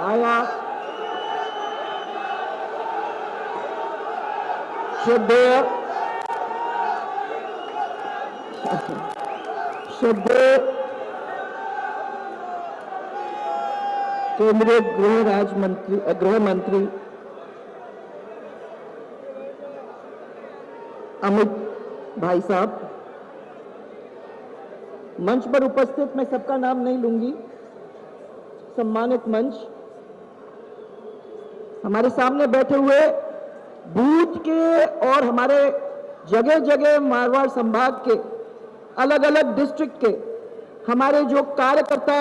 आया श्रद्धेय केंद्रीय गृह मंत्री अमित भाई साहब, मंच पर उपस्थित, मैं सबका नाम नहीं लूंगी, सम्मानित मंच, हमारे सामने बैठे हुए बूथ के और हमारे जगह जगह मारवाड़ संभाग के अलग अलग डिस्ट्रिक्ट के हमारे जो कार्यकर्ता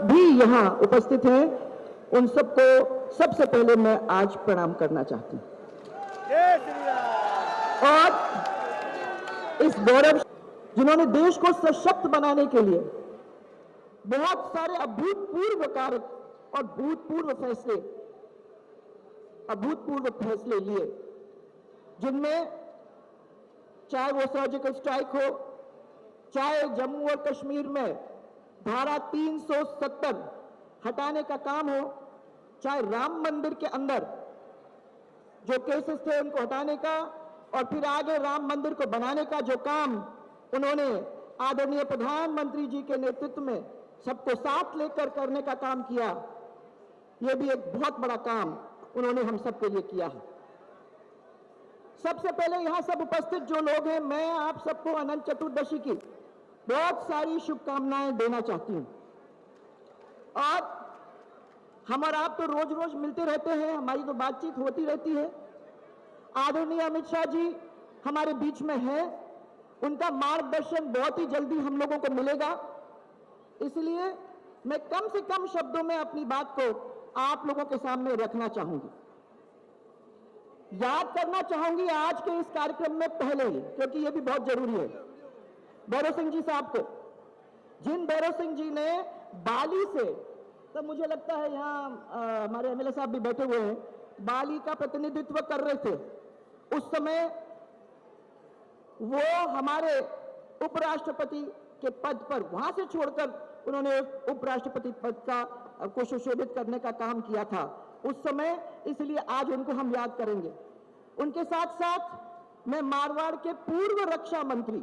भी यहां उपस्थित हैं, उन सबको सबसे पहले मैं आज प्रणाम करना चाहती हूं। और इस गौरव, जिन्होंने देश को सशक्त बनाने के लिए बहुत सारे अभूतपूर्व कार्य और अभूतपूर्व फैसले लिए, जिनमें चाहे वो सर्जिकल स्ट्राइक हो, चाहे जम्मू और कश्मीर में धारा 370 हटाने का काम हो, चाहे राम मंदिर के अंदर जो केसेस थे उनको हटाने का, और फिर आगे राम मंदिर को बनाने का जो काम उन्होंने आदरणीय प्रधानमंत्री जी के नेतृत्व में सबको साथ लेकर करने का काम किया, यह भी एक बहुत बड़ा काम उन्होंने हम सबके लिए किया है। सबसे पहले यहां सब उपस्थित जो लोग हैं, मैं आप सबको अनंत चतुर्दशी की बहुत सारी शुभकामनाएं देना चाहती हूं। और हम और आप तो रोज रोज मिलते रहते हैं, हमारी तो बातचीत होती रहती है। आदरणीय अमित शाह जी हमारे बीच में हैं, उनका मार्गदर्शन बहुत ही जल्दी हम लोगों को मिलेगा, इसलिए मैं कम से कम शब्दों में अपनी बात को आप लोगों के सामने रखना चाहूंगी। याद करना चाहूंगी आज के इस कार्यक्रम में पहले ही, क्योंकि यह भी बहुत जरूरी है, भैरव सिंह जी साहब को, जिन भैरव सिंह जी ने बाली से, तो मुझे लगता है यहाँ हमारे एमएलए साहब भी बैठे हुए हैं, बाली का प्रतिनिधित्व कर रहे थे। उस समय वो हमारे उपराष्ट्रपति के पद पर वहां से छोड़कर उन्होंने उपराष्ट्रपति पद का को सुशोभित करने का काम किया था उस समय, इसलिए आज उनको हम याद करेंगे। उनके साथ साथ मैं मारवाड़ के पूर्व रक्षा मंत्री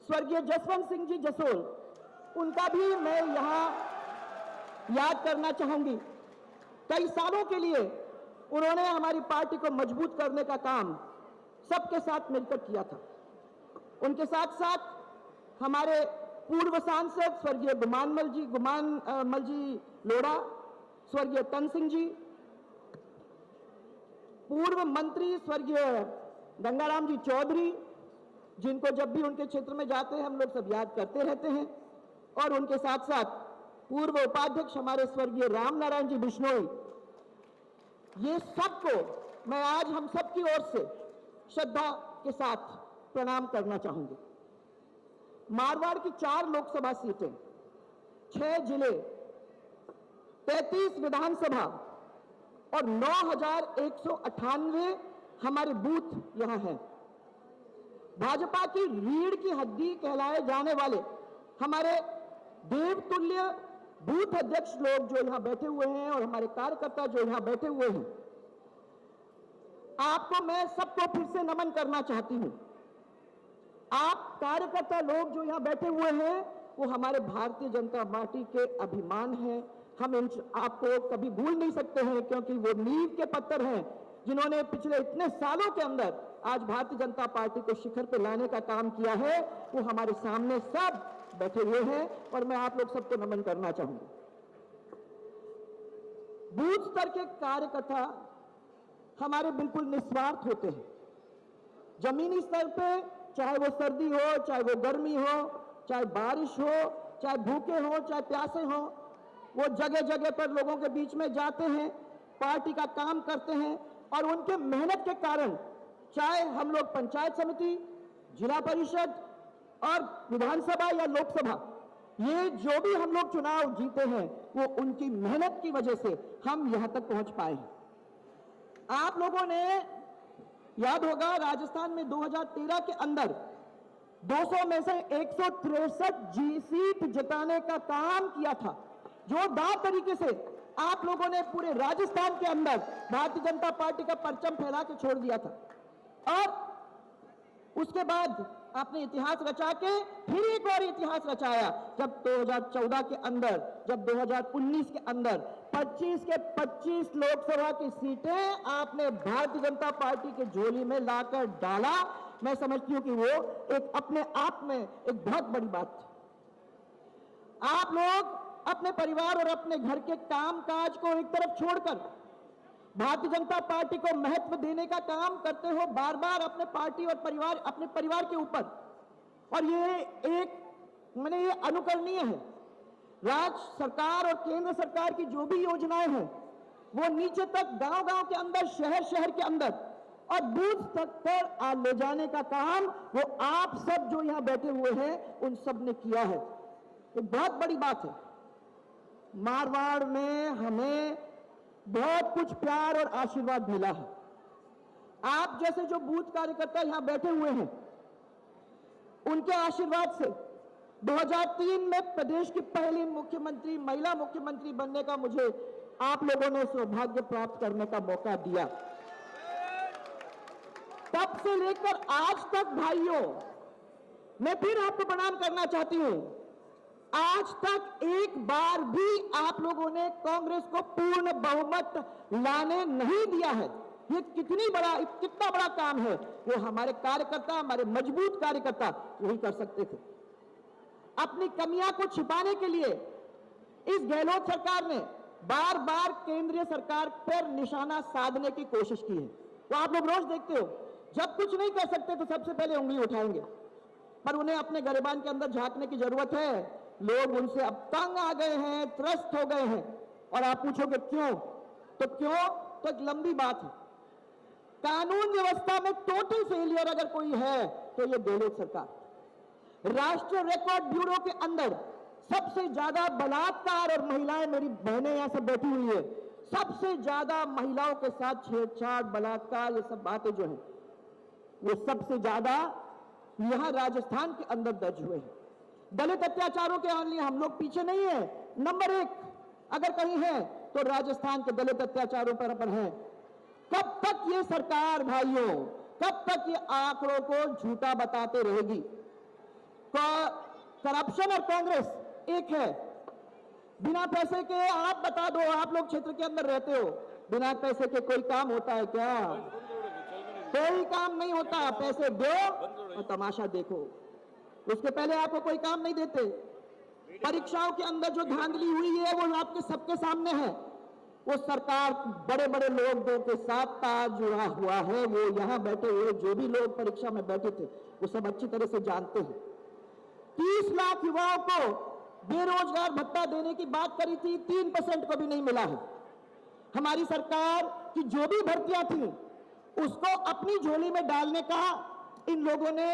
स्वर्गीय जसवंत सिंह जी जसोल, उनका भी मैं यहां याद करना चाहूंगी। कई सालों के लिए उन्होंने हमारी पार्टी को मजबूत करने का काम सबके साथ मिलकर किया था। उनके साथ साथ हमारे पूर्व सांसद स्वर्गीय गुमान मल जी लोढ़ा, स्वर्गीय तन सिंह जी, पूर्व मंत्री स्वर्गीय गंगाराम जी चौधरी, जिनको जब भी उनके क्षेत्र में जाते हैं हम लोग सब याद करते रहते हैं, और उनके साथ साथ पूर्व उपाध्यक्ष हमारे स्वर्गीय राम नारायण जी बिश्नोई। ये सबको मैं आज हम सबकी ओर से श्रद्धा के साथ प्रणाम करना चाहूंगी। मारवाड़ की 4 लोकसभा सीटें, 6 जिले, 33 विधानसभा और 9,198 हमारे बूथ यहां हैं। भाजपा की रीढ़ की हड्डी कहलाए जाने वाले हमारे देवतुल्य बूथ अध्यक्ष लोग जो यहां बैठे हुए हैं और हमारे कार्यकर्ता जो यहां बैठे हुए हैं, आपको मैं सबको फिर से नमन करना चाहती हूं। आप कार्यकर्ता लोग जो यहां बैठे हुए हैं वो हमारे भारतीय जनता पार्टी के अभिमान हैं। हम आपको कभी भूल नहीं सकते हैं, क्योंकि वो नींव के पत्थर हैं जिन्होंने पिछले इतने सालों के अंदर आज भारतीय जनता पार्टी को शिखर पर लाने का काम किया है। वो हमारे सामने सब बैठे हुए हैं और मैं आप लोग सबको नमन करना चाहूंगा। बूथ स्तर के कार्यकर्ता हमारे बिल्कुल निस्वार्थ होते हैं। जमीनी स्तर पे चाहे वो सर्दी हो, चाहे वो गर्मी हो, चाहे बारिश हो, चाहे भूखे हो, चाहे प्यासे हो, वो जगह जगह पर लोगों के बीच में जाते हैं, पार्टी का काम करते हैं, और उनके मेहनत के कारण चाहे हम लोग पंचायत समिति, जिला परिषद और विधानसभा या लोकसभा, ये जो भी हम लोग चुनाव जीते हैं वो उनकी मेहनत की वजह से हम यहां तक पहुंच पाए हैं। आप लोगों ने याद होगा राजस्थान में 2013 के अंदर 200 में से 163 सीट जिताने का काम किया था। जोरदार तरीके से आप लोगों ने पूरे राजस्थान के अंदर भारतीय जनता पार्टी का परचम फैला के छोड़ दिया था, और उसके बाद आपने इतिहास रचा के फिर एक और इतिहास रचाया, जब 2014 के अंदर, जब 2019 के अंदर 25 के 25 लोकसभा की सीटें आपने भारतीय जनता पार्टी के झोली में लाकर डाला। मैं समझती हूं कि वो एक अपने आप में एक बहुत बड़ी बात थी। आप लोग अपने परिवार और अपने घर के कामकाज को एक तरफ छोड़कर भारतीय जनता पार्टी को महत्व देने का काम करते हो बार बार अपने पार्टी और परिवार, अपने परिवार के ऊपर, और ये अनुकरणीय है। राज्य सरकार और केंद्र सरकार की जो भी योजनाएं हैं वो नीचे तक, गांव-गांव के अंदर, शहर-शहर के अंदर और बूथ तक पर ले जाने का काम वो आप सब जो यहां बैठे हुए हैं उन सब ने किया है। ये बहुत बड़ी बात है। मारवाड़ में हमें बहुत कुछ प्यार और आशीर्वाद मिला है। आप जैसे जो बूथ कार्यकर्ता यहां बैठे हुए हैं, उनके आशीर्वाद से 2003 में प्रदेश की पहली मुख्यमंत्री, महिला मुख्यमंत्री बनने का मुझे आप लोगों ने सौभाग्य प्राप्त करने का मौका दिया। तब से लेकर आज तक भाइयों, मैं फिर आपको प्रणाम करना चाहती हूं, आज तक एक बार भी आप लोगों ने कांग्रेस को पूर्ण बहुमत लाने नहीं दिया है। ये कितना बड़ा काम है। वो हमारे कार्यकर्ता, हमारे मजबूत कार्यकर्ता यही कर सकते थे। अपनी कमियां को छिपाने के लिए इस गहलोत सरकार ने बार बार केंद्रीय सरकार पर निशाना साधने की कोशिश की है। तो आप लोग रोज देखते हो, जब कुछ नहीं कर सकते तो सबसे पहले उंगली उठाएंगे, पर उन्हें अपने गिरेबान के अंदर झांकने की जरूरत है। लोग उनसे अब तंग आ गए हैं, त्रस्त हो गए हैं। और आप पूछोगे क्यों, तो एक लंबी बात है। कानून व्यवस्था में टोटल फेलियर अगर कोई है तो ये गहलोत सरकार। राष्ट्रीय रिकॉर्ड ब्यूरो के अंदर सबसे ज्यादा बलात्कार, और महिलाएं, मेरी बहनें यहां सब बैठी हुई है, सबसे ज्यादा महिलाओं के साथ छेड़छाड़, बलात्कार, ये सब बातें जो है वो सबसे ज्यादा यहां राजस्थान के अंदर दर्ज हुए हैं। दलित अत्याचारों के लिए हम लोग पीछे नहीं है, नंबर 1 अगर कहीं है तो राजस्थान के दलित अत्याचारों पर अपन है। कब तक ये सरकार भाइयों, कब तक ये आंकड़ों को झूठा बताते रहेगी? करप्शन और कांग्रेस एक है। बिना पैसे के आप बता दो, आप लोग क्षेत्र के अंदर रहते हो, बिना पैसे के कोई काम होता है क्या? कोई काम नहीं होता। पैसे दो और तमाशा देखो। उसके पहले आपको कोई काम नहीं देते। परीक्षाओं के अंदर जो धांधली हुई है वो आपके सबके सामने है। वो सरकार बड़े बड़े लोगों के साथ तार जुड़ा हुआ है। वो यहां बैठे हुए जो भी लोग परीक्षा में बैठे थे वो सब अच्छी तरह से जानते हैं। 30 लाख युवाओं को बेरोजगार भत्ता देने की बात करी थी, 3% को भी नहीं मिला है। हमारी सरकार की जो भी भर्तियां थी उसको अपनी झोली में डालने का इन लोगों ने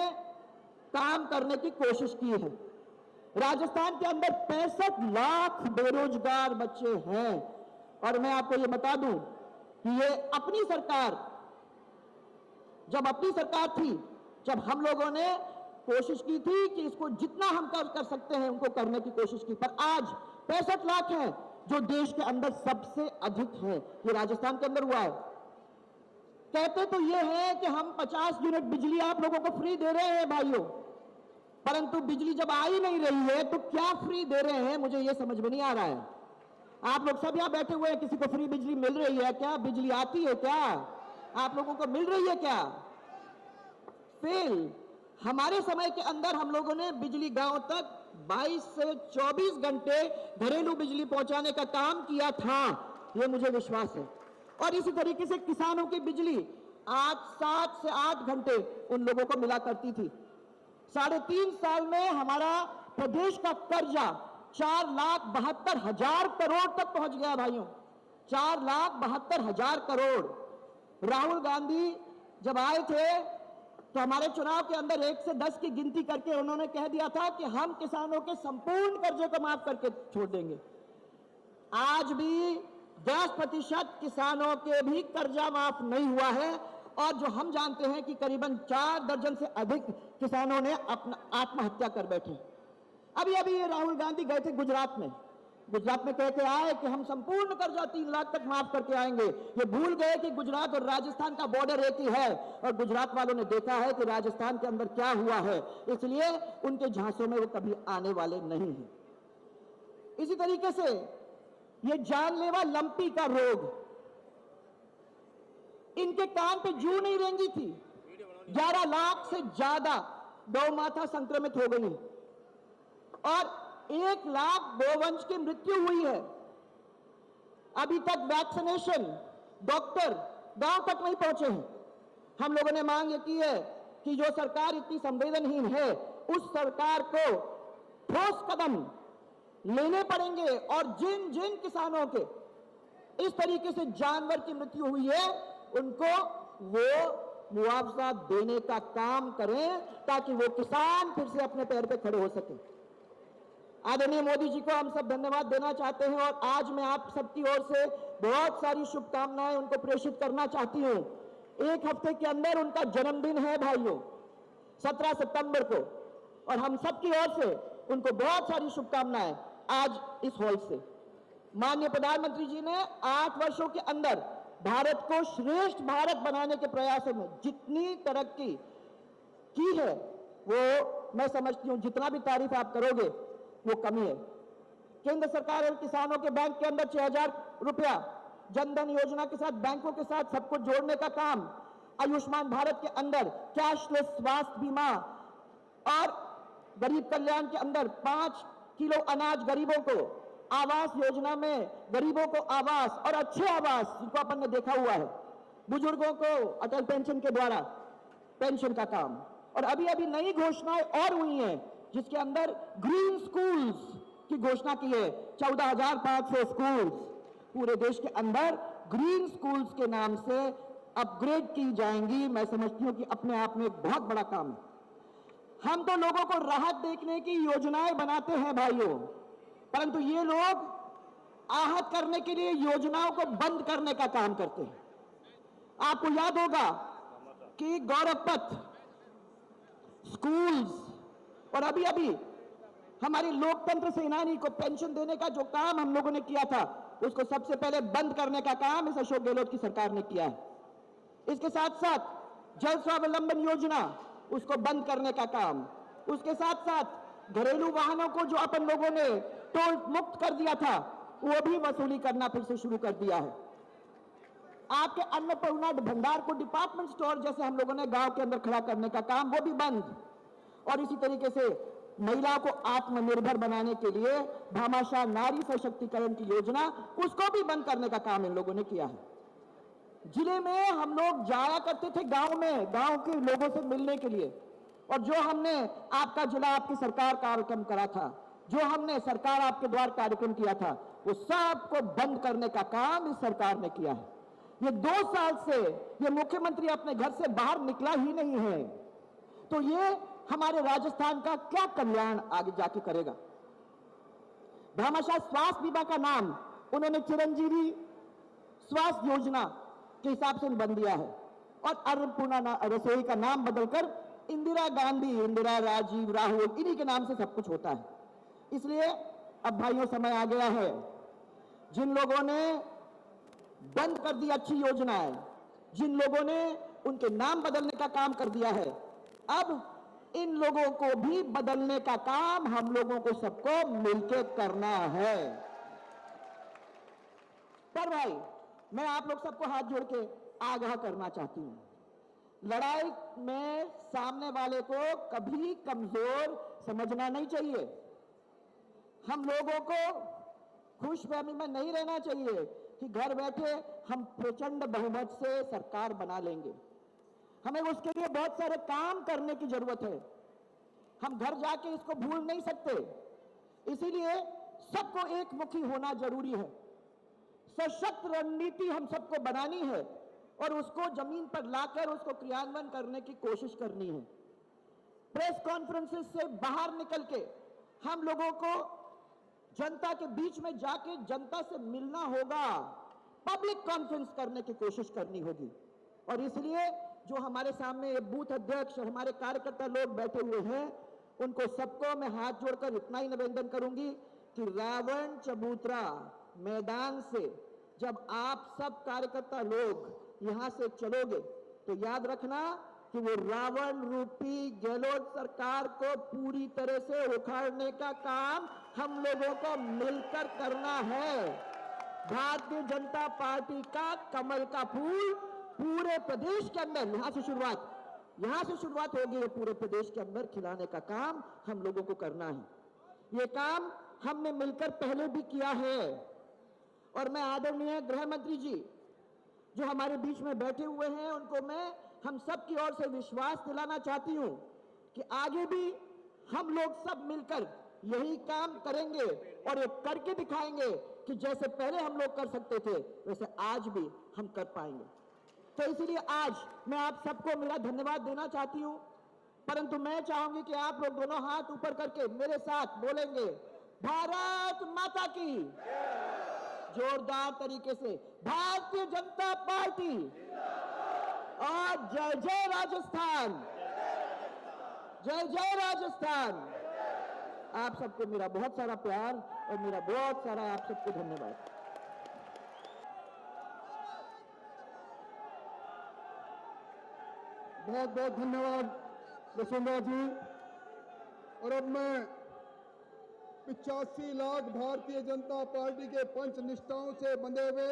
काम करने की कोशिश की है। राजस्थान के अंदर 65 लाख बेरोजगार बच्चे हैं। और मैं आपको ये बता दूं कि ये अपनी सरकार, जब अपनी सरकार थी, जब हम लोगों ने कोशिश की थी कि इसको जितना हम कर सकते हैं उनको करने की कोशिश की, पर आज 65 लाख है जो देश के अंदर सबसे अधिक है। ये राजस्थान के अंदर हुआ है। कहते तो ये है कि हम 50 यूनिट बिजली आप लोगों को फ्री दे रहे हैं भाइयों, परंतु बिजली जब आ ही नहीं रही है तो क्या फ्री दे रहे हैं, मुझे ये समझ में नहीं आ रहा है। आप लोग सब यहां बैठे हुए हैं, किसी को फ्री बिजली मिल रही है क्या? बिजली आती है क्या? आप लोगों को मिल रही है क्या? फेल। हमारे समय के अंदर हम लोगों ने बिजली गांव तक 22 से 24 घंटे घरेलू बिजली पहुंचाने का काम किया था, ये मुझे विश्वास है। और इसी तरीके से किसानों की बिजली आज 7 से 8 घंटे उन लोगों को मिला करती थी। 3.5 साल में हमारा प्रदेश का कर्जा 4,72,000 करोड़ तक पहुंच गया भाइयों। 4,72,000 करोड़। राहुल गांधी जब आए थे तो हमारे चुनाव के अंदर 1 से 10 की गिनती करके उन्होंने कह दिया था कि हम किसानों के संपूर्ण कर्जे को माफ करके छोड़ देंगे। आज भी 10% किसानों के भी कर्जा माफ नहीं हुआ है। और जो हम जानते हैं कि करीबन 4 दर्जन से अधिक किसानों ने अपना आत्महत्या कर बैठे। अभी ये राहुल गांधी गए थे गुजरात में, गुजरात में कहते आए कि हम संपूर्ण कर्जा 3 लाख तक माफ करके आएंगे। ये भूल गए कि गुजरात और राजस्थान का बॉर्डर एक ही है और गुजरात वालों ने देखा है कि राजस्थान के अंदर क्या हुआ है, इसलिए उनके झांसों में वो कभी आने वाले नहीं हैं। इसी तरीके से ये जानलेवा लंपी का रोग, इनके कान पे जू नहीं रेंगी थी। 11 लाख से ज्यादा गौ माता संक्रमित हो गई और 1 लाख गोवंश की मृत्यु हुई है। अभी तक वैक्सीनेशन डॉक्टर गांव तक नहीं पहुंचे हैं। हम लोगों ने मांग ये की है कि जो सरकार इतनी संवेदनहीन है, उस सरकार को ठोस कदम लेने पड़ेंगे और जिन जिन किसानों के इस तरीके से जानवर की मृत्यु हुई है, उनको वो मुआवजा देने का काम करें ताकि वो किसान फिर से अपने पैर पे खड़े हो सके। आदरणीय मोदी जी को हम सब धन्यवाद देना चाहते हैं और आज मैं आप सबकी ओर से बहुत सारी शुभकामनाएं उनको प्रेषित करना चाहती हूं। 1 हफ्ते के अंदर उनका जन्मदिन है भाइयों, 17 सितंबर को, और हम सबकी ओर से उनको बहुत सारी शुभकामनाएं आज इस हॉल से। माननीय प्रधानमंत्री जी ने 8 वर्षों के अंदर भारत को श्रेष्ठ भारत बनाने के प्रयासों में जितनी तरक्की की है, वो मैं समझती हूं जितना भी तारीफ आप करोगे वो कमी है। केंद्र सरकार और किसानों के बैंक के अंदर 6,000 रुपया जनधन योजना के साथ बैंकों के साथ सबको जोड़ने का काम, आयुष्मान भारत के अंदर कैशलेस स्वास्थ्य बीमा और गरीब कल्याण के अंदर 5 किलो अनाज गरीबों को, आवास योजना में गरीबों को आवास और अच्छे आवास जिनको अपन ने देखा हुआ है, बुजुर्गों को अटल पेंशन के द्वारा पेंशन का काम, और अभी अभी नई घोषणाएं और हुई हैं जिसके अंदर ग्रीन स्कूल्स की घोषणा की है। 14,500 स्कूल्स पूरे देश के अंदर ग्रीन स्कूल्स के नाम से अपग्रेड की जाएंगी। मैं समझती हूं कि अपने आप में एक बहुत बड़ा काम है। हम तो लोगों को राहत देखने की योजनाएं बनाते हैं भाइयों, परंतु ये लोग आहत करने के लिए योजनाओं को बंद करने का काम करते हैं। आपको याद होगा कि गौरव पथ, स्कूल्स और अभी अभी हमारी लोकतंत्र सेनानी को पेंशन देने का जो काम हम लोगों ने किया था, उसको सबसे पहले बंद करने का काम इस अशोक गहलोत की सरकार ने किया है। इसके साथ साथ जल स्वावलंबन योजना, उसको बंद करने का काम, उसके साथ साथ घरेलू वाहनों को जो अपन लोगों ने टोल मुक्त कर दिया था, वो भी वसूली करना फिर से शुरू कर दिया है। आपके अन्नपूर्णा भंडार को डिपार्टमेंट स्टोर जैसे हम लोगों ने गांव के अंदर खड़ा करने का काम, वो भी बंद। और इसी तरीके से महिलाओं को आत्मनिर्भर बनाने के लिए भामाशाह नारी सशक्तिकरण की योजना, उसको भी बंद करने का काम इन लोगों ने किया है। जिले में हम लोग जाया करते थे गांव में, गांव के लोगों से मिलने के लिए, और जो हमने आपका जिला आपकी सरकार कार्यक्रम करा था, जो हमने सरकार आपके द्वार कार्यक्रम किया था, वो सबको बंद करने का काम इस सरकार ने किया है। ये 2 साल से ये मुख्यमंत्री अपने घर से बाहर निकला ही नहीं है, तो ये हमारे राजस्थान का क्या कल्याण आगे जाके करेगा। भामाशाह स्वास्थ्य बीमा का नाम उन्होंने चिरंजीवी स्वास्थ्य योजना के हिसाब से बन दिया है और अन्नपूर्णा रसोई का नाम बदलकर इंदिरा गांधी, इंदिरा, राजीव, राहुल, इन्हीं के नाम से सब कुछ होता है। इसलिए अब भाइयों समय आ गया है, जिन लोगों ने बंद कर दी अच्छी योजनाएं, जिन लोगों ने उनके नाम बदलने का काम कर दिया है, अब इन लोगों को भी बदलने का काम हम लोगों को सबको मिलकर करना है। पर भाई मैं आप लोग सबको हाथ जोड़ के आगाह करना चाहती हूं, लड़ाई में सामने वाले को कभी कमजोर समझना नहीं चाहिए। हम लोगों को खुशफहमी में नहीं रहना चाहिए कि घर बैठे हम प्रचंड बहुमत से सरकार बना लेंगे। हमें उसके लिए बहुत सारे काम करने की जरूरत है, हम घर जाके इसको भूल नहीं सकते। इसीलिए सबको एक मुखी होना जरूरी है। सशक्त रणनीति हम सबको बनानी है और उसको जमीन पर लाकर उसको क्रियान्वयन करने की कोशिश करनी है। प्रेस कॉन्फ्रेंसेस से बाहर निकल के हम लोगों को जनता के बीच में जाके जनता से मिलना होगा, पब्लिक कॉन्फ्रेंस करने की कोशिश करनी होगी। और इसलिए जो हमारे सामने बूथ अध्यक्ष और हमारे कार्यकर्ता लोग बैठे हुए हैं, उनको सबको मैं हाथ जोड़कर इतना ही निवेदन करूंगी कि रावण चबूतरा मैदान से जब आप सब कार्यकर्ता लोग यहां से चलोगे तो याद रखना कि वो रावण रूपी गहलोत सरकार को पूरी तरह से उखाड़ने का काम हम लोगों को मिलकर करना है। भारतीय जनता पार्टी का कमल का फूल पूरे प्रदेश के अंदर यहां से शुरुआत होगी है पूरे प्रदेश के अंदर खिलाने का काम हम लोगों को करना है। ये काम हमने मिलकर पहले भी किया है और मैं आदरणीय गृह मंत्री जी जो हमारे बीच में बैठे हुए हैं उनको मैं हम सब की ओर से विश्वास दिलाना चाहती हूं कि आगे भी हम लोग सब मिलकर यही काम करेंगे और ये करके दिखाएंगे कि जैसे पहले हम लोग कर सकते थे वैसे आज भी हम कर पाएंगे। तो इसीलिए आज मैं आप सबको मेरा धन्यवाद देना चाहती हूं, परंतु मैं चाहूंगी कि आप लोग दोनों हाथ ऊपर करके मेरे साथ बोलेंगे भारत माता की, जोरदार तरीके से भारतीय जनता पार्टी और जय जय राजस्थान, जय जय राजस्थान। आप सबको मेरा बहुत सारा प्यार और मेरा बहुत सारा आप सबको धन्यवाद। बहुत बहुत धन्यवाद वसुंधरा जी। और अब मैं 85 लाख भारतीय जनता पार्टी के पंच निष्ठाओं से बंधे हुए